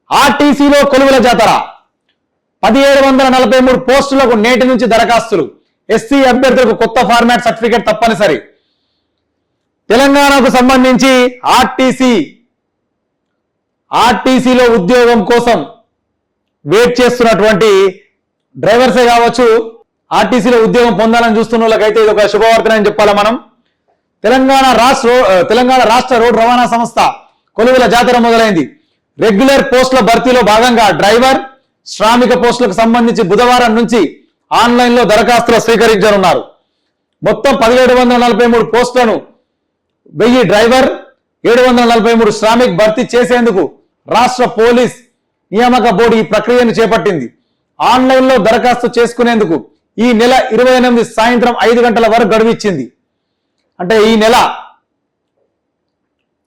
ఆర్టీసీలో కొలువుల జాతర 1743 పోస్టులకు నేటి నుంచి దరఖాస్తులు. ఎస్సీ అభ్యర్థులకు కొత్త ఫార్మాట్ సర్టిఫికేట్ తప్పనిసరి. తెలంగాణకు సంబంధించి ఆర్టీసీలో ఉద్యోగం కోసం వెయిట్ చేస్తున్నటువంటి డ్రైవర్సే కావచ్చు, ఆర్టీసీలో ఉద్యోగం పొందాలని చూస్తున్న వాళ్ళకైతే ఇది ఒక శుభవార్తనని చెప్పాలా మనం. తెలంగాణ రాష్ట్ర రోడ్డు రవాణా సంస్థ కొలువుల జాతర మొదలైంది. రెగ్యులర్ పోస్టుల భర్తీలో భాగంగా డ్రైవర్, శ్రామిక పోస్టులకు సంబంధించి బుధవారం నుంచి ఆన్లైన్లో దరఖాస్తులు స్వీకరించనున్నారు. మొత్తం 1743 పోస్టులను 1000 డ్రైవర్, 743 శ్రామిక్ భర్తీ చేసేందుకు రాష్ట్ర పోలీస్ నియామక బోర్డు ఈ ప్రక్రియను చేపట్టింది. ఆన్లైన్లో దరఖాస్తు చేసుకునేందుకు ఈ నెల 28 సాయంత్రం 5 గంటల వరకు గడువు ఇచ్చింది. అంటే ఈ నెల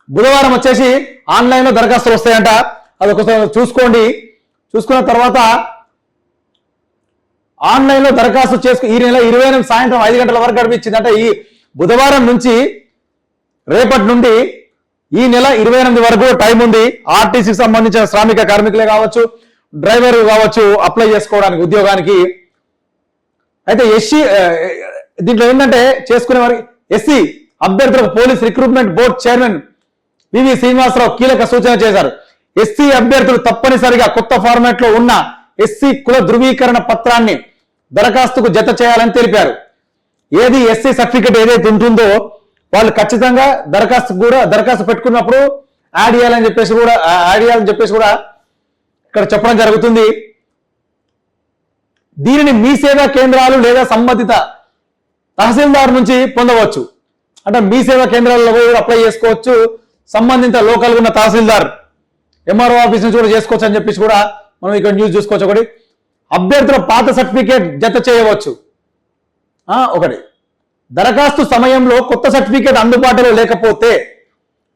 బుధవారం వచ్చేసి ఆన్లైన్లో దరఖాస్తులు వస్తాయంట. అదొకసారి చూసుకోండి. చూసుకున్న తర్వాత ఆన్లైన్లో దరఖాస్తు ఈ నెల 28 సాయంత్రం 5 గంటల వరకు గడువు ఇచ్చింది. అంటే ఈ బుధవారం నుంచి రేపటి నుండి ఈ నెల 28 వరకు టైం ఉంది. ఆర్టీసీకి సంబంధించిన శ్రామిక కార్మికులే కావచ్చు, డ్రైవర్ కావచ్చు అప్లై చేసుకోవడానికి ఉద్యోగానికి. అయితే దీంట్లో ఏంటంటే చేసుకునే వారికి ఎస్సీ అభ్యర్థులకు పోలీస్ రిక్రూట్మెంట్ బోర్డు చైర్మన్ వివి శ్రీనివాసరావు కీలక సూచన చేశారు. ఎస్సీ అభ్యర్థులు తప్పనిసరిగా కొత్త ఫార్మాట్ లో ఉన్న ఎస్సీ కుల ధృవీకరణ పత్రాన్ని దరఖాస్తుకు జత చేయాలని తెలిపారు. ఏది ఎస్సీ సర్టిఫికేట్ ఏదైతే ఉంటుందో వాళ్ళు ఖచ్చితంగా దరఖాస్తు పెట్టుకున్నప్పుడు యాడ్ చేయాలని చెప్పేసి కూడా ఇక్కడ చెప్పడం జరుగుతుంది. దీనిని మీ సేవా కేంద్రాలు లేదా సంబంధిత తహసీల్దార్ నుంచి పొందవచ్చు. అంటే మీ సేవా కేంద్రాల్లో అప్లై చేసుకోవచ్చు. సంబంధిత లోకల్ ఉన్న తహసీల్దార్, ఎంఆర్ఓ ఆఫీస్ నుంచి కూడా చేసుకోవచ్చు అని చెప్పేసి కూడా మనం ఇక్కడ న్యూస్ చూసుకోవచ్చు. ఒకటి, అభ్యర్థుల పాత సర్టిఫికేట్ జత చేయవచ్చు. ఒకటి, దరఖాస్తు సమయంలో కొత్త సర్టిఫికేట్ అందుబాటులో లేకపోతే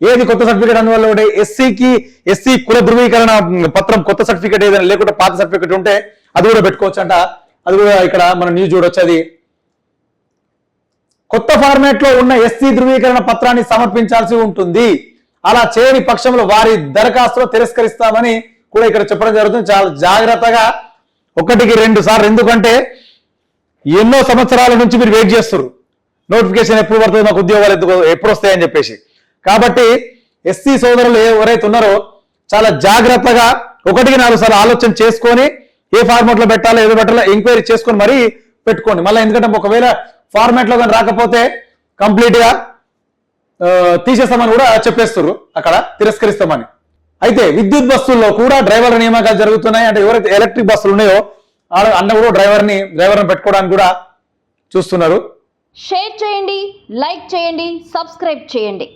ఏది కొత్త సర్టిఫికేట్ అందువల్ల ఒకటి ఎస్సీ కుల ధృవీకరణ పత్రం కొత్త సర్టిఫికేట్ ఏదైనా లేకుంటే పాత సర్టిఫికేట్ ఉంటే అది కూడా పెట్టుకోవచ్చు అంట. అది కూడా ఇక్కడ మనం న్యూస్ చూడొచ్చు. అది కొత్త ఫార్మాట్ లో ఉన్న ఎస్సీ ధృవీకరణ పత్రాన్ని సమర్పించాల్సి ఉంటుంది. అలా చేయని పక్షంలో వారి దరఖాస్తులో తిరస్కరిస్తామని కూడా ఇక్కడ చెప్పడం జరుగుతుంది. చాలా జాగ్రత్తగా 1-2 సార్లు, ఎందుకంటే ఎన్నో సంవత్సరాల నుంచి మీరు వెయిట్ చేస్తారు నోటిఫికేషన్ ఎప్పుడు పడుతుంది, మాకు ఉద్యోగాలు ఎప్పుడు వస్తాయని చెప్పేసి. కాబట్టి ఎస్సీ సోదరులు ఎవరైతే ఉన్నారో చాలా జాగ్రత్తగా 1-4 సార్లు ఆలోచన చేసుకొని ఏ ఫార్మాట్ లో పెట్టాలో ఏదో పెట్టాలో ఎంక్వైరీ చేసుకొని మరీ పెట్టుకోండి. మళ్ళీ ఎందుకంటే ఒకవేళ ఫార్మాట్ లో కానీ రాకపోతే కంప్లీట్ గా తీసేస్తామని కూడా చెప్పేస్తారు, అక్కడ తిరస్కరిస్తామని. అయితే విద్యుత్ బస్సుల్లో కూడా డ్రైవర్ల నియామకాలు జరుగుతున్నాయి. అంటే ఎవరైతే ఎలక్ట్రిక్ బస్సులు ఉన్నాయో అన్న కూడా డ్రైవర్ని పెట్టుకోవడానికి కూడా చూస్తున్నారు. షేర్ చేయండి, లైక్ చేయండి, సబ్స్క్రైబ్ చేయండి.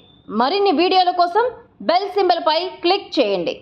మరిన్ని వీడియోల కోసం బెల్ సింబల్ పై క్లిక్ చేయండి.